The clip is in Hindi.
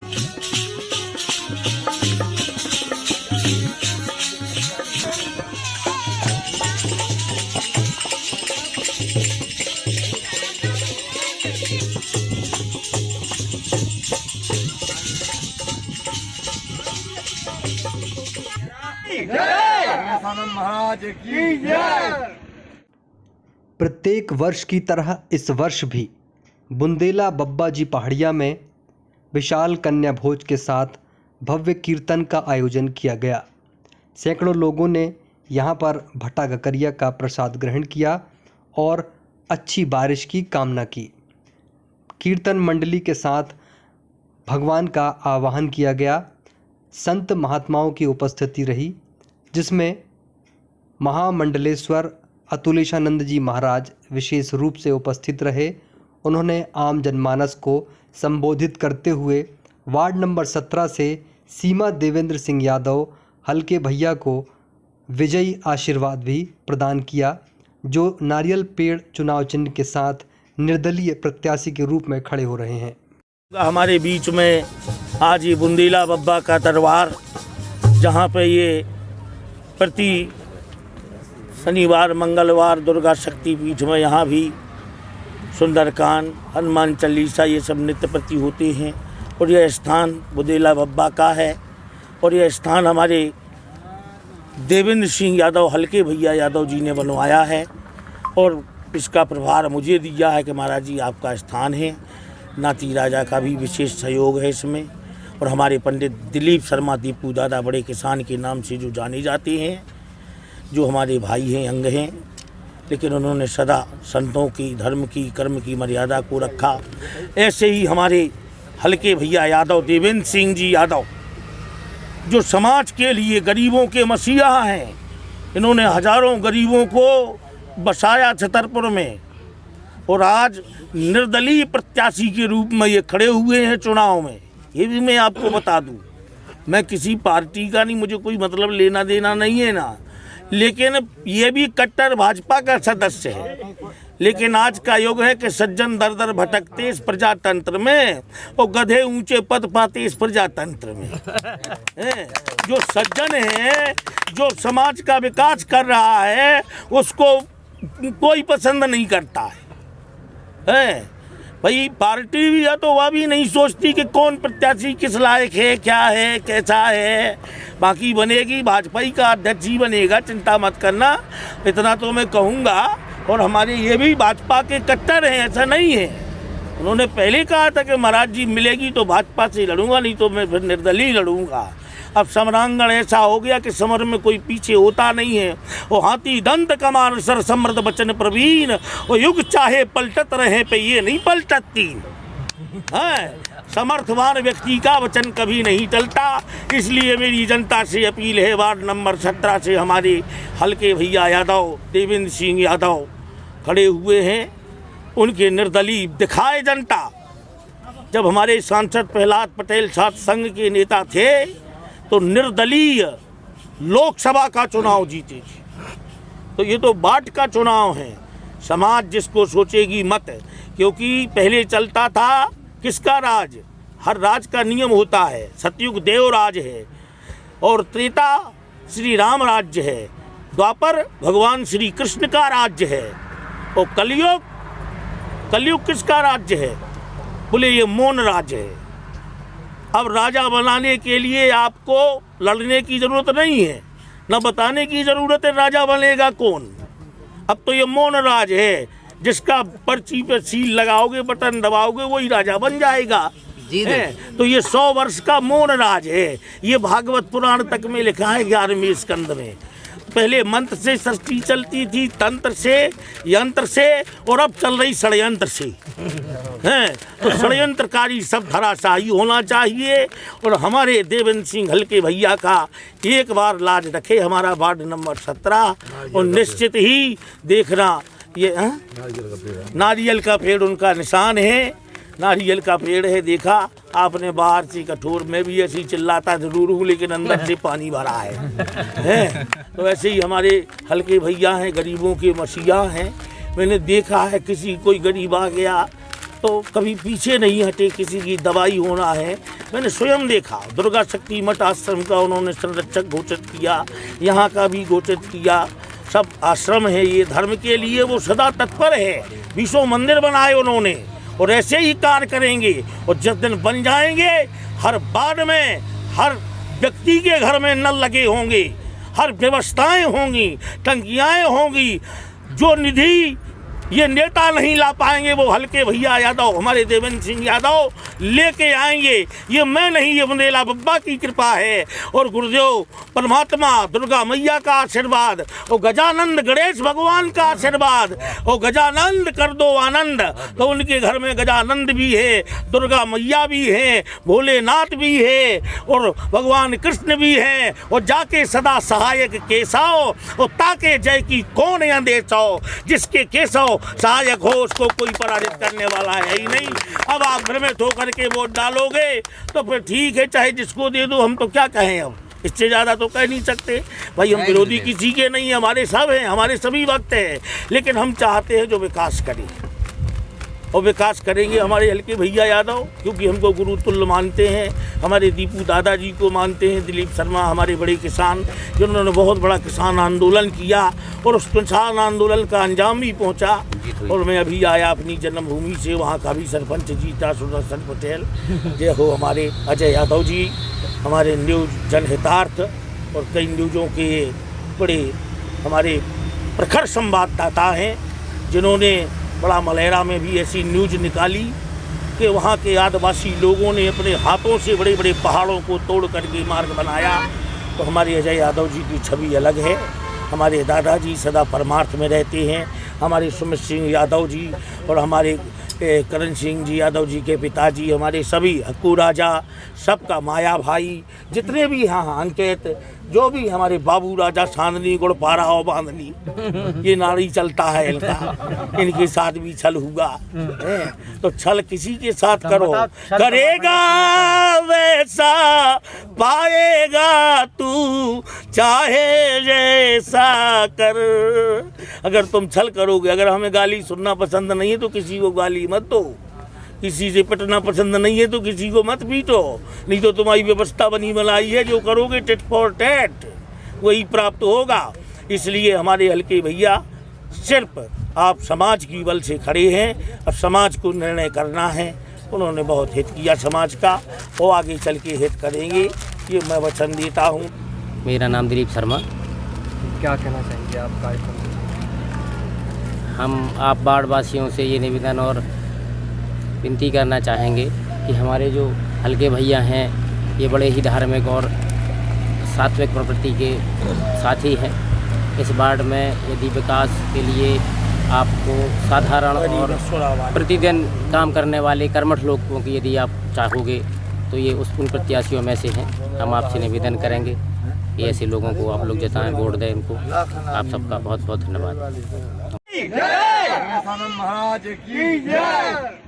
महाराज की जय। प्रत्येक वर्ष की तरह इस वर्ष भी बुंदेला बब्बा जी पहाड़िया में विशाल कन्या भोज के साथ भव्य कीर्तन का आयोजन किया गया। सैकड़ों लोगों ने यहां पर भट्टा गकरिया का प्रसाद ग्रहण किया और अच्छी बारिश की कामना की। कीर्तन मंडली के साथ भगवान का आवाहन किया गया। संत महात्माओं की उपस्थिति रही, जिसमें महामंडलेश्वर अतुलेशानंद जी महाराज विशेष रूप से उपस्थित रहे। उन्होंने आम जनमानस को संबोधित करते हुए वार्ड नंबर 17 से सीमा देवेंद्र सिंह यादव हल्के भैया को विजयी आशीर्वाद भी प्रदान किया, जो नारियल पेड़ चुनाव चिन्ह के साथ निर्दलीय प्रत्याशी के रूप में खड़े हो रहे हैं। हमारे बीच में आज ये बुंदेला बब्बा का दरबार, जहाँ पे ये प्रति शनिवार मंगलवार दुर्गा शक्ति पीठ में यहाँ भी सुंदरकांड, हनुमान चालीसा ये सब नित्य प्रति होते हैं। और यह स्थान बुंदेला बब्बा का है और यह स्थान हमारे देवेंद्र सिंह यादव हल्के भैया यादव जी ने बनवाया है और इसका प्रभार मुझे दिया है कि महाराज जी आपका स्थान है। नाती राजा का भी विशेष सहयोग है इसमें। और हमारे पंडित दिलीप शर्मा दीपू दादा बड़े किसान के नाम से जो जाने जाते हैं, जो हमारे भाई हैं, अंग हैं, लेकिन उन्होंने सदा संतों की, धर्म की, कर्म की मर्यादा को रखा। ऐसे ही हमारे हल्के भैया यादव देवेंद्र सिंह जी यादव, जो समाज के लिए गरीबों के मसीहा हैं, इन्होंने हजारों गरीबों को बसाया छतरपुर में और आज निर्दलीय प्रत्याशी के रूप में ये खड़े हुए हैं चुनाव में। ये भी मैं आपको बता दूं, मैं किसी पार्टी का नहीं, मुझे कोई मतलब लेना देना नहीं है ना, लेकिन ये भी कट्टर भाजपा का सदस्य है। लेकिन आज का युग है कि सज्जन दर दर भटकते इस प्रजातंत्र में और गधे ऊंचे पद पाते इस प्रजातंत्र में। जो सज्जन है, जो समाज का विकास कर रहा है, उसको कोई पसंद नहीं करता है। भाई पार्टी भी है तो वह भी नहीं सोचती कि कौन प्रत्याशी किस लायक है, क्या है, कैसा है। बाकी बनेगी भाजपा ही का अध्यक्ष ही बनेगा, चिंता मत करना, इतना तो मैं कहूँगा। और हमारे ये भी भाजपा के कट्टर हैं, ऐसा नहीं है। उन्होंने पहले कहा था कि महाराज जी मिलेगी तो भाजपा से लड़ूंगा, नहीं तो मैं फिर निर्दलीय लड़ूंगा। अब समरांगण ऐसा हो गया कि समर में कोई पीछे होता नहीं है। वो हाथी दंत कमान सर समृद्ध बचन प्रवीण, वो युग चाहे पलटत रहे पे ये नहीं पलटती है। समर्थवान व्यक्ति का वचन कभी नहीं टलता। इसलिए मेरी जनता से अपील है, वार्ड नंबर 17 से हमारे हल्के भैया यादव देवेंद्र सिंह यादव खड़े हुए हैं, उनके निर्दलीय दिखाए जनता। जब हमारे सांसद प्रहलाद पटेल छात्र संघ के नेता थे तो निर्दलीय लोकसभा का चुनाव जीते थे। तो ये तो बाट का चुनाव है, समाज जिसको सोचेगी मत। क्योंकि पहले चलता था किसका राज, हर राज का नियम होता है। सतयुग देव राज है और त्रेता श्री राम राज्य है, द्वापर भगवान श्री कृष्ण का राज्य है और कलयुग किसका राज्य है? बोले ये मौन राज्य है। अब राजा बनाने के लिए आपको लड़ने की जरूरत नहीं है, न बताने की जरूरत है राजा बनेगा कौन। अब तो ये मौन राज है, जिसका पर्ची पे सील लगाओगे, बटन दबाओगे, वही राजा बन जाएगा। तो ये 100 वर्ष का मौन राज है। ये भागवत पुराण तक में लिखा है 11वें स्कंद में। पहले मंत्र से सृष्टि चलती थी, तंत्र से, यंत्र से, और अब चल रही षड्यंत्र से हैं। तो षड्यंत्रकारी सब धराशायी होना चाहिए। और हमारे देवेंद्र सिंह हल्के भैया का एक बार लाज रखे हमारा वार्ड नंबर 17, और निश्चित ही देखना ये नारियल का पेड़ उनका निशान है। नारियल का पेड़ है, देखा आपने बाहर से कठोर में भी ऐसी चिल्लाता जरूर हूँ, लेकिन अंदर से पानी भरा है। तो ऐसे ही हमारे हल्के भैया हैं, गरीबों के मसीहा हैं। मैंने देखा है किसी कोई गरीब आ गया तो कभी पीछे नहीं हटे, किसी की दवाई होना है। मैंने स्वयं देखा, दुर्गा शक्ति मठ आश्रम का उन्होंने संरक्षक घोषित किया, यहाँ का भी घोषित किया। सब आश्रम है ये, धर्म के लिए वो सदा तत्पर है। 20 मंदिर बनाए उन्होंने और ऐसे ही कार्य करेंगे। और जिस दिन बन जाएंगे, हर वार्ड में, हर व्यक्ति के घर में नल लगे होंगे, हर व्यवस्थाएं होंगी, टंकियाँ होंगी। जो निधि ये नेता नहीं ला पाएंगे, वो हल्के भैया यादव, हमारे देवेंद्र सिंह यादव लेके आएंगे। ये मैं नहीं, ये बुंदेला बब्बा की कृपा है और गुरुदेव परमात्मा दुर्गा मैया का आशीर्वाद और गजानंद गणेश भगवान का आशीर्वाद। और गजानंद कर दो आनंद, तो उनके घर में गजानंद भी है, दुर्गा मैया भी है, भोलेनाथ भी है और भगवान कृष्ण भी है। और जाके सदा सहायक केशव और ताके जय की कौन अंदेशो, जिसके केशव सहायक हो उसको कोई पराजित करने वाला है ही नहीं। अब आप भ्रमित होकर के वोट डालोगे तो फिर ठीक है, चाहे जिसको दे दो। हम तो क्या कहें, अब इससे ज़्यादा तो कह नहीं सकते भाई। हम विरोधी किसी के नहीं, हमारे सब हैं, हमारे सभी वक्त हैं। लेकिन हम चाहते हैं जो विकास करें और विकास करेंगे हमारे हल्के भैया यादव, क्योंकि हमको गुरु तुल्य मानते हैं। हमारे दीपू दादाजी को मानते हैं, दिलीप शर्मा हमारे बड़े किसान, जिन्होंने बहुत बड़ा किसान आंदोलन किया और उस किसान आंदोलन का अंजाम भी पहुंचा। और मैं अभी आया अपनी जन्मभूमि से, वहाँ का भी सरपंच जीता, सुदर्शन पटेल। जय हो हमारे अजय यादव जी, हमारे न्यूज जनहितार्थ और कई न्यूज़ों के बड़े हमारे प्रखर संवाददाता हैं, जिन्होंने बड़ा मलेरा में भी ऐसी न्यूज़ निकाली कि वहाँ के आदिवासी लोगों ने अपने हाथों से बड़े बड़े पहाड़ों को तोड़ करके मार्ग बनाया। तो हमारे अजय यादव जी की छवि अलग है। हमारे दादाजी सदा परमार्थ में रहते हैं। हमारे सुमित सिंह यादव जी और हमारे करण सिंह जी यादव जी के पिताजी, हमारे सभी हक्कू राजा, सबका माया भाई, जितने भी यहाँ अंकित, जो भी हमारे बाबू राजा चांदनी गुड़पारा और बांधनी, ये नारी चलता है इनका, इनके साथ भी छल हुआ है। तो छल किसी के साथ करो, करेगा वैसा पाएगा तू, चाहे जैसा कर। अगर तुम छल करोगे, अगर हमें गाली सुनना पसंद नहीं है तो किसी को गाली मत दो, किसी से पिटना पसंद नहीं है तो किसी को मत पीटो, नहीं तो तुम्हारी व्यवस्था बनी बनाई है, जो करोगे टिट फॉर टैट वही प्राप्त होगा। इसलिए हमारे हल्के भैया सिर्फ आप समाज की बल से खड़े हैं, अब समाज को निर्णय करना है। उन्होंने बहुत हित किया समाज का, वो आगे चल के हित करेंगे, ये मैं वचन देता हूँ। मेरा नाम दिलीप शर्मा। क्या कहना चाहेंगे आप कार्यक्रम? हम आप वार्डवासियों से ये निवेदन और विनती करना चाहेंगे कि हमारे जो हल्के भैया हैं, ये बड़े ही धार्मिक और सात्विक प्रवृत्ति के साथी हैं। इस वार्ड में यदि विकास के लिए आपको साधारण और प्रतिदिन काम करने वाले कर्मठ लोगों की यदि आप चाहोगे तो ये उन प्रत्याशियों में से हैं। हम आपसे निवेदन करेंगे कि ऐसे लोगों को आप लोग जिताएं, वोट दें इनको। आप सबका बहुत बहुत धन्यवाद। महाराज की जय।